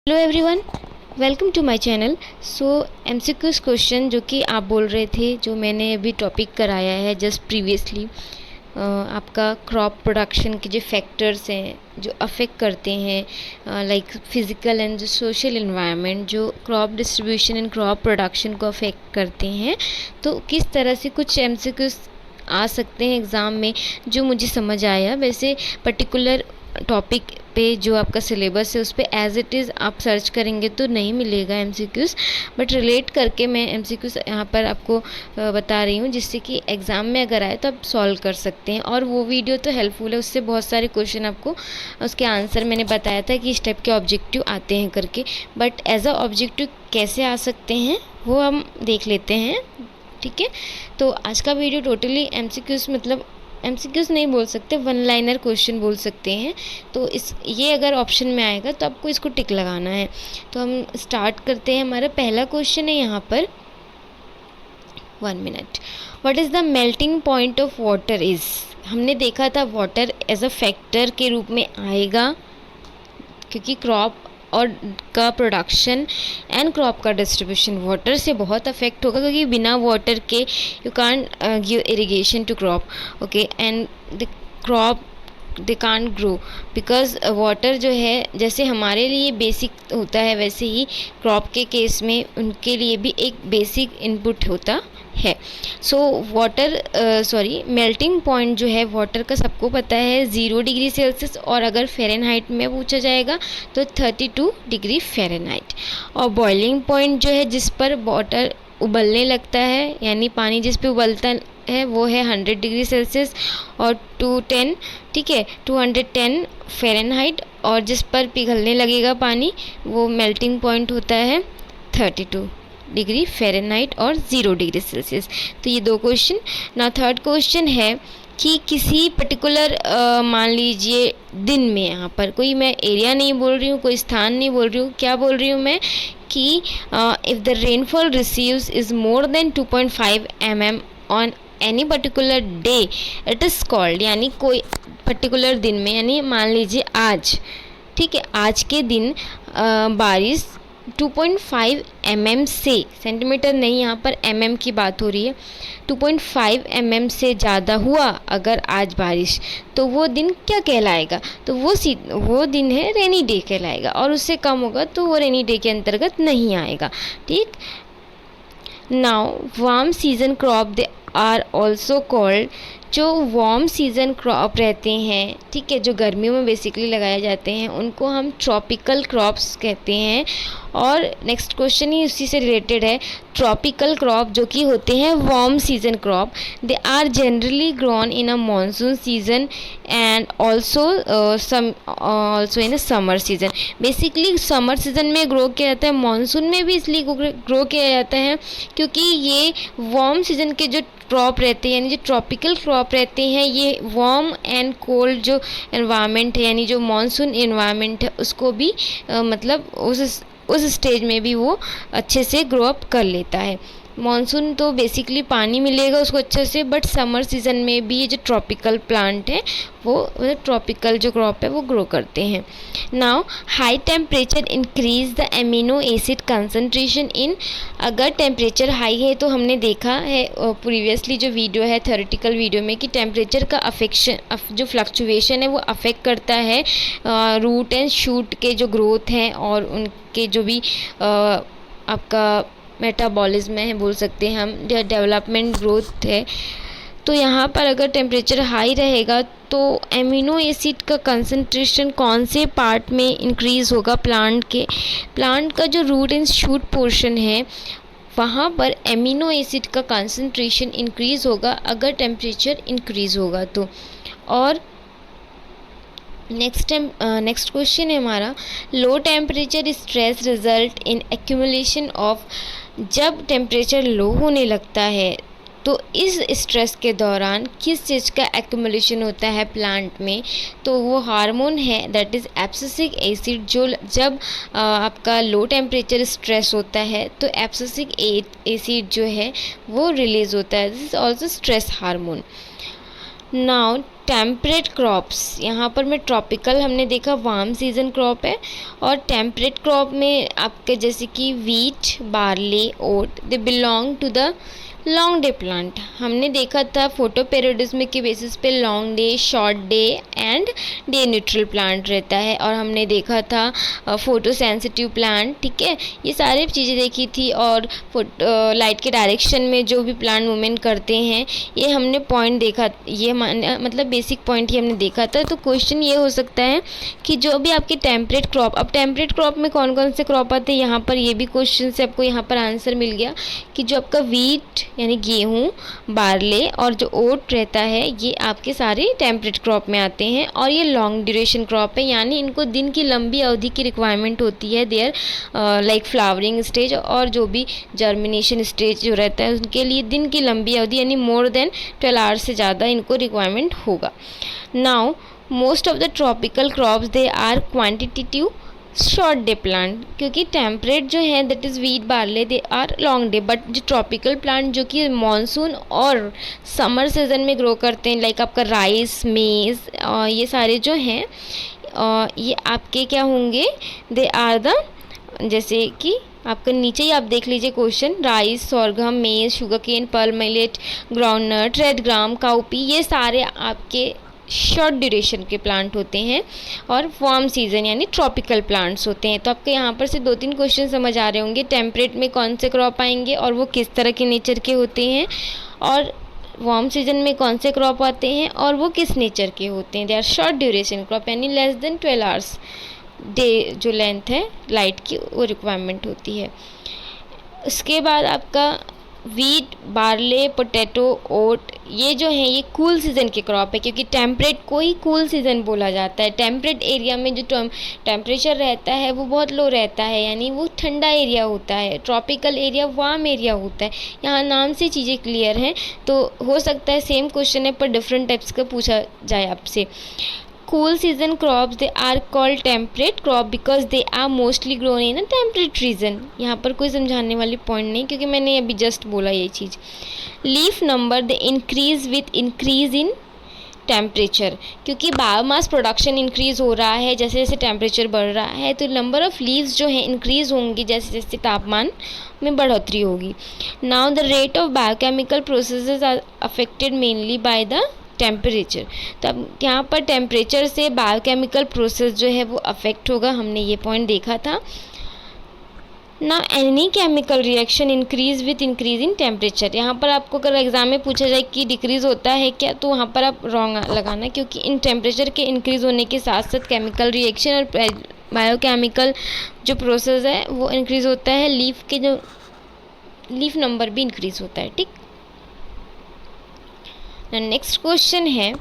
Hello everyone, welcome to my channel. So MCQs question जो कि आप बोल रहे थे, जो मैंने अभी टॉपिक कराया है जस्ट प्रीवियसली, आपका क्रॉप प्रोडक्शन के जो फैक्टर्स हैं जो अफेक्ट करते हैं like physical and social environment, जो crop distribution and crop production को अफेक्ट करते हैं। तो किस तरह से कुछ एमसीक्यूज आ सकते हैं एग्ज़ाम में, जो मुझे समझ आया। वैसे पर्टिकुलर टॉपिक पे जो आपका सिलेबस है उस पर एज इट इज़ आप सर्च करेंगे तो नहीं मिलेगा एमसीक्यूज़, बट रिलेट करके मैं एमसीक्यूज़ यहाँ पर आपको बता रही हूँ, जिससे कि एग्ज़ाम में अगर आए तो आप सॉल्व कर सकते हैं। और वो वीडियो तो हेल्पफुल है, उससे बहुत सारे क्वेश्चन आपको उसके आंसर मैंने बताया था कि इस टाइप के ऑब्जेक्टिव आते हैं करके, बट एज अ ऑब्जेक्टिव कैसे आ सकते हैं वो हम देख लेते हैं। ठीक है, तो आज का वीडियो टोटली एमसीक्यूज़, मतलब एमसीक्यूज़ नहीं बोल सकते, वन लाइनर क्वेश्चन बोल सकते हैं। तो ये अगर ऑप्शन में आएगा तो आपको इसको टिक लगाना है। तो हम स्टार्ट करते हैं। हमारा पहला क्वेश्चन है यहाँ पर, 1 minute. What is the melting point of water is. हमने देखा था वाटर एज अ फैक्टर के रूप में आएगा, क्योंकि क्रॉप और का प्रोडक्शन एंड क्रॉप का डिस्ट्रीब्यूशन वाटर से बहुत अफेक्ट होगा, क्योंकि बिना वाटर के you can't give irrigation to crop, okay, and the crop they can't grow, because water जो है जैसे हमारे लिए बेसिक होता है, वैसे ही क्रॉप के केस में उनके लिए भी एक बेसिक इनपुट होता है। सो मेल्टिंग पॉइंट जो है वाटर का सबको पता है 0 डिग्री सेल्सियस, और अगर फ़ारेनहाइट में पूछा जाएगा तो 32 डिग्री फ़ारेनहाइट। और बॉइलिंग पॉइंट जो है जिस पर वाटर उबलने लगता है, यानी पानी जिस पे उबलता है, वो है 100 डिग्री सेल्सियस और 210, ठीक है, 210 फ़ारेनहाइट। और जिस पर पिघलने लगेगा पानी, वो मेल्टिंग पॉइंट होता है 32 डिग्री फ़ारेनहाइट और 0 डिग्री सेल्सियस। तो ये 2 क्वेश्चन। ना थर्ड क्वेश्चन है कि किसी पर्टिकुलर मान लीजिए दिन में, यहाँ पर कोई मैं एरिया नहीं बोल रही हूँ, कोई स्थान नहीं बोल रही हूँ, क्या बोल रही हूँ मैं कि if the rainfall receives is more than 2.5 mm on any particular day it is called, यानी कोई पर्टिकुलर दिन में, यानी मान लीजिए आज, ठीक है, आज के दिन बारिश 2.5 mm से, सेंटीमीटर नहीं, यहाँ पर mm की बात हो रही है, 2.5 mm से ज़्यादा हुआ अगर आज बारिश, तो वो दिन क्या कहलाएगा? तो वो दिन है रेनी डे कहलाएगा, और उससे कम होगा तो वो रेनी डे के अंतर्गत नहीं आएगा। ठीक, now warm season crop they are also called, जो वार्म सीज़न क्रॉप रहते हैं, ठीक है, जो गर्मियों में बेसिकली लगाए जाते हैं, उनको हम ट्रॉपिकल क्रॉप्स कहते हैं। और नेक्स्ट क्वेश्चन ही उसी से रिलेटेड है। ट्रॉपिकल क्रॉप जो कि होते हैं warm season crop, they are generally grown in a monsoon season and also in a summer season. Basically summer season में ग्रो किया जाता है, मानसून में भी इसलिए ग्रो किया जाता है क्योंकि ये वार्म सीजन के जो क्रॉप रहते हैं, यानी जो ट्रॉपिकल क्रॉप रहते हैं, ये वार्म एंड कोल्ड जो एनवायरनमेंट है, यानी जो मानसून एनवायरनमेंट है, उसको भी मतलब उस स्टेज में भी वो अच्छे से ग्रो अप कर लेता है। मानसून तो बेसिकली पानी मिलेगा उसको अच्छे से, बट समर सीज़न में भी ये जो ट्रॉपिकल प्लांट है, वो ट्रॉपिकल जो क्रॉप है वो ग्रो करते हैं। Now high temperature increase the amino acid concentration इन, अगर टेम्परेचर हाई है तो हमने देखा है प्रीवियसली जो वीडियो है थ्योरेटिकल वीडियो में, कि टेम्परेचर का जो फ्लक्चुएशन है वो अफेक्ट करता है रूट एंड शूट के जो ग्रोथ हैं, और उनके जो भी आपका मेटाबॉलिज्म है, बोल सकते हैं हम, डेवलपमेंट ग्रोथ है। तो यहाँ पर अगर टेम्परेचर हाई रहेगा तो एमिनो एसिड का कंसंट्रेशन कौन से पार्ट में इंक्रीज़ होगा? प्लांट का जो रूट एंड शूट पोर्शन है, वहाँ पर एमिनो एसिड का कंसंट्रेशन इंक्रीज़ होगा अगर टेम्परेचर इंक्रीज़ होगा तो। और नेक्स्ट क्वेश्चन है हमारा, low temperature stress result in accumulation of, जब टेम्परेचर लो होने लगता है तो इस स्ट्रेस के दौरान किस चीज़ का एक्यूमुलेशन होता है प्लांट में? तो वो हार्मोन है, दैट इज़ एब्सिसिक एसिड। जो जब आपका लो टेम्परेचर स्ट्रेस होता है तो एब्सिसिक एसिड जो है वो रिलीज़ होता है, this is also stress hormone. Now temperate crops, यहाँ पर में ट्रॉपिकल हमने देखा वार्म सीजन क्रॉप है, और टेम्परेट क्रॉप में आपके जैसे कि wheat, barley, oat, they belong to the long day plant. हमने देखा था फोटो पेरियोडिज्म के बेसिस पे long day, short day and day neutral plant रहता है, और हमने देखा था फोटो सेंसिटिव प्लांट। ठीक है, ये सारी चीज़ें देखी थी, और लाइट के डायरेक्शन में जो भी प्लांट मूवमेंट करते हैं ये हमने पॉइंट देखा, ये मतलब बेसिक पॉइंट ही हमने देखा था। तो क्वेश्चन ये हो सकता है कि जो भी आपके टेम्परेट क्रॉप, अब टेम्परेट क्रॉप में कौन कौन से क्रॉप आते हैं, यहाँ पर ये भी क्वेश्चन से आपको यहाँ पर आंसर मिल गया कि जो आपका वीट यानी गेहूँ, बार्ले और जो ओट रहता है ये आपके सारे टेम्परेट क्रॉप में आते हैं, और ये लॉन्ग ड्यूरेशन क्रॉप है, यानी इनको दिन की लंबी अवधि की रिक्वायरमेंट होती है देयर लाइक फ्लावरिंग स्टेज और जो भी जर्मिनेशन स्टेज जो रहता है उनके लिए दिन की लंबी अवधि यानी मोर देन 12 आवर्स से ज़्यादा इनको रिक्वायरमेंट होगा। Now most of the tropical crops they are quantitative short day plant, क्योंकि टेम्परेट जो है that is wheat, barley, they are long day, but जो ट्रॉपिकल प्लांट जो कि मानसून और समर सीजन में ग्रो करते हैं लाइक आपका राइस, मेज़, ये सारे जो हैं ये आपके क्या होंगे, दे आर द, जैसे कि आपका नीचे ही आप देख लीजिए question, rice, sorghum, maize, sugarcane, pearl millet, groundnut, red gram, cowpea, ये सारे आपके शॉर्ट ड्यूरेशन के प्लांट होते हैं और वार्म सीजन यानी ट्रॉपिकल प्लांट्स होते हैं। तो आपके यहाँ पर से 2-3 क्वेश्चन समझ आ रहे होंगे, टेम्परेट में कौन से क्रॉप आएंगे और वो किस तरह के नेचर के होते हैं, और वार्म सीजन में कौन से क्रॉप आते हैं और वो किस नेचर के होते हैं। They are short duration crop यानी लेस देन 12 आवर्स डे जो लेंथ है लाइट की वो रिक्वायरमेंट होती है। उसके बाद आपका वीट, बार्ले, पोटैटो, ओट, ये जो है ये कूल सीज़न के क्रॉप है, क्योंकि टेम्परेट को ही कूल सीज़न बोला जाता है। टेम्परेट एरिया में जो टेम्परेचर रहता है वो बहुत लो रहता है, यानी वो ठंडा एरिया होता है। ट्रॉपिकल एरिया वार्म एरिया होता है। यहाँ नाम से चीज़ें क्लियर हैं, तो हो सकता है सेम क्वेश्चन है पर डिफरेंट टाइप्स का पूछा जाए आपसे। Cool season crops they are called temperate crop because they are mostly grown in a temperate region। यहाँ पर कोई समझाने वाली पॉइंट नहीं, क्योंकि मैंने अभी जस्ट बोला ये चीज़। Leaf number they increase with increase in temperature, क्योंकि बायोमास प्रोडक्शन इंक्रीज़ हो रहा है जैसे जैसे टेम्परेचर बढ़ रहा है, तो नंबर ऑफ़ लीव्स जो है इंक्रीज़ होंगी जैसे जैसे तापमान में बढ़ोतरी होगी। Now the rate of biochemical processes are affected mainly by the temperature. तो अब यहाँ पर टेम्परेचर से बायोकेमिकल प्रोसेस जो है वो अफेक्ट होगा, हमने ये पॉइंट देखा था ना। Any chemical reaction increase with increase in temperature, यहाँ पर आपको अगर एग्जाम में पूछा जाए कि डिक्रीज होता है क्या, तो वहाँ पर आप रॉन्ग लगाना, क्योंकि इन टेम्परेचर के इंक्रीज होने के साथ साथ केमिकल रिएक्शन और बायोकेमिकल जो प्रोसेस है वो इंक्रीज होता है। लीफ के जो लीफ नंबर भी इंक्रीज होता है। ठीक, नेक्स्ट क्वेश्चन है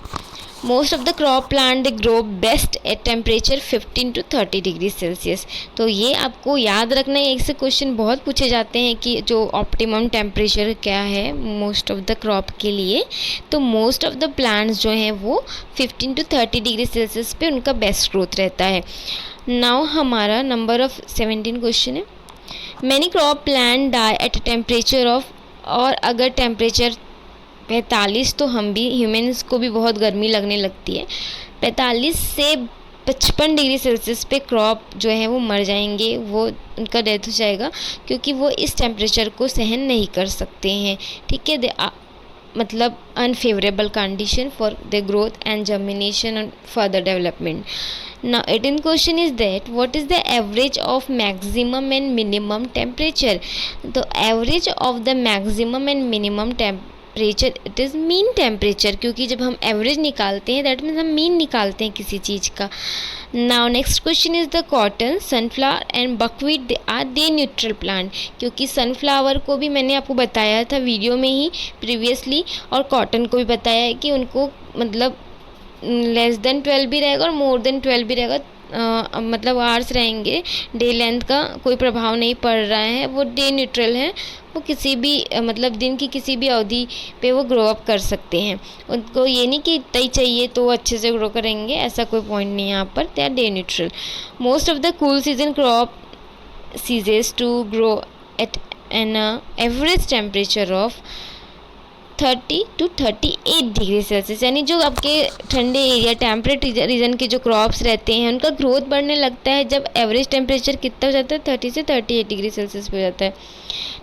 most of the crop plant they grow best at temperature 15 to 30 degree Celsius. तो ये आपको याद रखना है, एक से क्वेश्चन बहुत पूछे जाते हैं कि जो ऑप्टिमम टेम्परेचर क्या है मोस्ट ऑफ द क्रॉप के लिए। तो मोस्ट ऑफ द प्लांट्स जो हैं वो 15 to 30 डिग्री सेल्सियस पे उनका बेस्ट ग्रोथ रहता है। नाउ हमारा नंबर ऑफ 17 क्वेश्चन है। Many crop plant die at temperature of, और अगर टेम्परेचर 45, तो हम भी ह्यूमन्स को भी बहुत गर्मी लगने लगती है। 45 से 55 डिग्री सेल्सियस पे क्रॉप जो है वो मर जाएंगे, वो उनका डेथ हो जाएगा, क्योंकि वो इस टेम्परेचर को सहन नहीं कर सकते हैं। ठीक है, मतलब unfavourable condition for the growth and germination and further development. Now 18th question is that what is the average of maximum and minimum temperature? The average of the maximum and minimum temperature it is mean temperature, क्योंकि जब हम average निकालते हैं that means हम mean निकालते हैं किसी चीज़ का। Now next question is the cotton, sunflower and buckwheat they are they neutral plant, क्योंकि सनफ्लावर को भी मैंने आपको बताया था वीडियो में ही प्रीवियसली, और कॉटन को भी बताया है कि उनको मतलब लेस देन 12 भी रहेगा और मोर देन 12 भी रहेगा, मतलब आवर्स रहेंगे, डे लेंथ का कोई प्रभाव नहीं पड़ रहा है, वो डे न्यूट्रल है, वो किसी भी मतलब दिन की किसी भी अवधि पे वो ग्रो अप कर सकते हैं। उनको ये नहीं कि इतना ही चाहिए तो वो अच्छे से ग्रो करेंगे, ऐसा कोई पॉइंट नहीं है यहाँ पर। They are day neutral. Most of the cool season crop ceases to grow at an average temperature of 30 to 38 degree Celsius, यानी जो आपके ठंडे एरिया टेम्परेट रीजन के जो क्रॉप्स रहते हैं उनका ग्रोथ बढ़ने लगता है जब एवरेज टेम्परेचर कितना हो जाता है 30 से 38 डिग्री सेल्सियस पे हो जाता है।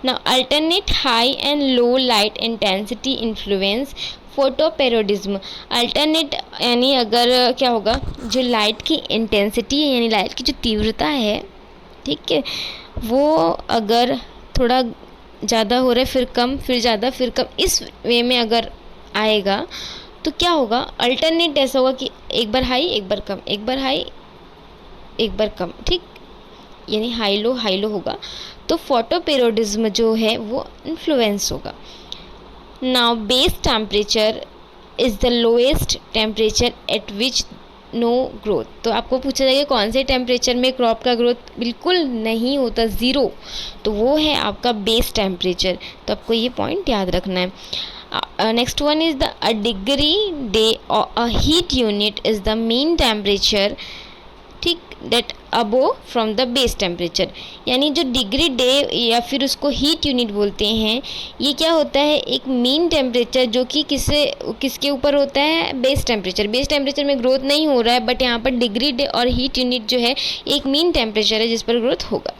ना alternate high and low light intensity influence photoperiodism. Alternate यानी अगर क्या होगा, जो लाइट की इंटेंसिटी है यानी लाइट की जो तीव्रता है, ठीक है, वो अगर थोड़ा ज़्यादा हो रहा है फिर कम फिर ज़्यादा फिर कम, इस वे में अगर आएगा तो क्या होगा, अल्टरनेट ऐसा होगा कि एक बार हाई एक बार कम, एक बार हाई एक बार कम, ठीक, यानी हाई लो होगा, तो फोटोपेरोडिज्म जो है वो इन्फ्लुएंस होगा। Now base temperature is the lowest temperature at which no growth. तो आपको पूछा जाएगा कौन से टेम्परेचर में क्रॉप का ग्रोथ बिल्कुल नहीं होता, ज़ीरो, तो वो है आपका बेस टेम्परेचर। तो आपको ये पॉइंट याद रखना है। Next one is the a degree day और a heat unit is the mean temperature, ठीक, that above from the base temperature, यानी जो डिग्री डे या फिर उसको हीट यूनिट बोलते हैं, ये क्या होता है, एक मीन टेम्परेचर जो कि किसके ऊपर होता है, बेस टेम्परेचर। बेस टेम्परेचर में ग्रोथ नहीं हो रहा है, बट यहाँ पर डिग्री डे और हीट यूनिट जो है एक मीन टेम्परेचर है जिस पर ग्रोथ होगा।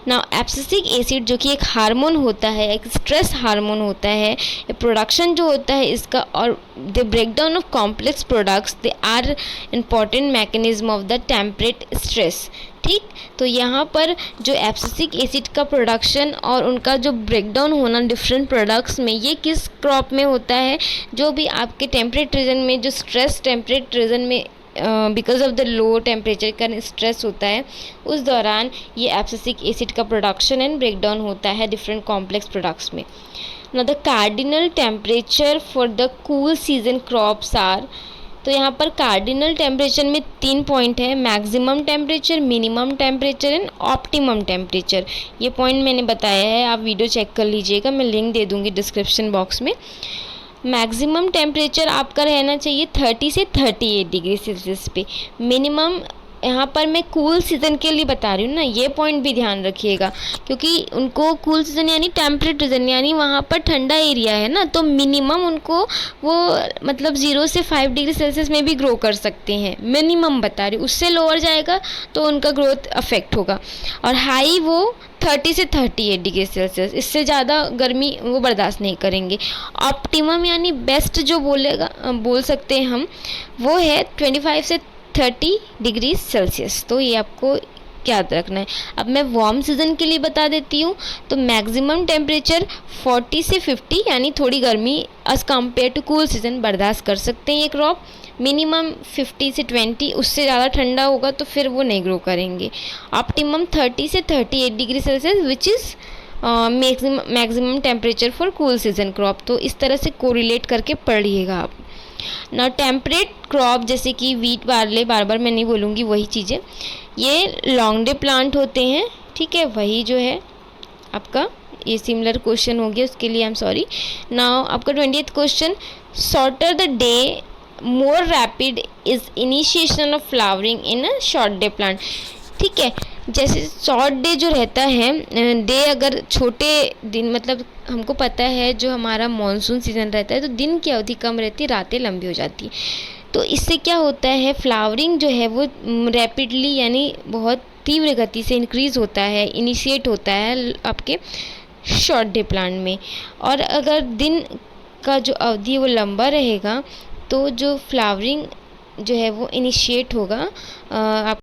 ना एब्सिसिक एसिड जो कि एक हार्मोन होता है, एक स्ट्रेस हार्मोन होता है, प्रोडक्शन जो होता है इसका, और the breakdown of complex products they are important mechanism of the temperate stress, ठीक। तो यहाँ पर जो एब्सिसिक एसिड का प्रोडक्शन और उनका जो ब्रेकडाउन होना डिफरेंट प्रोडक्ट्स में, ये किस क्रॉप में होता है, जो भी आपके टेम्परेट रीजन में जो स्ट्रेस टेम्परेट रीजन में because of the low temperature का स्ट्रेस होता है, उस दौरान ये एब्सिसिक एसिड का प्रोडक्शन एंड ब्रेकडाउन होता है डिफरेंट कॉम्प्लेक्स प्रोडक्ट्स में। Now the cardinal temperature for the cool season crops are, तो यहाँ पर कार्डिनल टेम्परेचर में 3 पॉइंट है, maximum temperature, minimum temperature and optimum temperature. ये पॉइंट मैंने बताया है, आप वीडियो चेक कर लीजिएगा, मैं लिंक दे दूँगी डिस्क्रिप्शन बॉक्स में। मैक्सिमम टेम्परेचर आपका रहना चाहिए 30 से 38 डिग्री सेल्सियस पे। मिनिमम यहाँ पर मैं कूल सीज़न के लिए बता रही हूँ ना, ये पॉइंट भी ध्यान रखिएगा, क्योंकि उनको कूल सीज़न यानी टेम्परेट रीजन यानी वहाँ पर ठंडा एरिया है ना, तो मिनिमम उनको वो मतलब 0 से 5 डिग्री सेल्सियस में भी ग्रो कर सकते हैं, मिनिमम बता रही हूँ, उससे लोअर जाएगा तो उनका ग्रोथ अफेक्ट होगा। और हाई वो 30 से 38 डिग्री सेल्सियस, इससे ज़्यादा गर्मी वो बर्दाश्त नहीं करेंगे। ऑप्टिमम यानी बेस्ट जो बोल सकते हैं हम, वो है 25 से 30 डिग्री सेल्सियस। तो ये आपको याद रखना है। अब मैं वार्म सीज़न के लिए बता देती हूँ, तो मैक्सिमम टेम्परेचर 40 से 50 यानी थोड़ी गर्मी as compare to cool season बर्दाश्त कर सकते हैं ये क्रॉप। मिनिमम 50 से 20, उससे ज़्यादा ठंडा होगा तो फिर वो नहीं ग्रो करेंगे। ऑप्टिमम 30 से 38 degree Celsius which is maximum temperature for cool season crop. तो इस तरह से कोरिलेट करके पढ़िएगा आप ना। टेम्परेट क्रॉप जैसे कि वीट, बार्ले, बार बार मैं नहीं बोलूँगी वही चीज़ें, ये लॉन्ग डे प्लांट होते हैं, ठीक है। वही जो है आपका ये सिमिलर क्वेश्चन हो गया, उसके लिए आई एम सॉरी। नाउ आपका 20th question, shorter the day more rapid is initiation of flowering in a short day plant, ठीक है। जैसे शॉर्ट डे जो रहता है, डे अगर छोटे दिन, मतलब हमको पता है जो हमारा मॉनसून सीज़न रहता है तो दिन की अवधि कम रहती है, रातें लंबी हो जाती, तो इससे क्या होता है, फ्लावरिंग जो है वो रैपिडली यानी बहुत तीव्र गति से इंक्रीज़ होता है, इनिशिएट होता है आपके शॉर्ट डे प्लांट में। और अगर दिन का जो अवधि वो लंबा रहेगा तो जो फ्लावरिंग जो है वो इनिशिएट होगा आप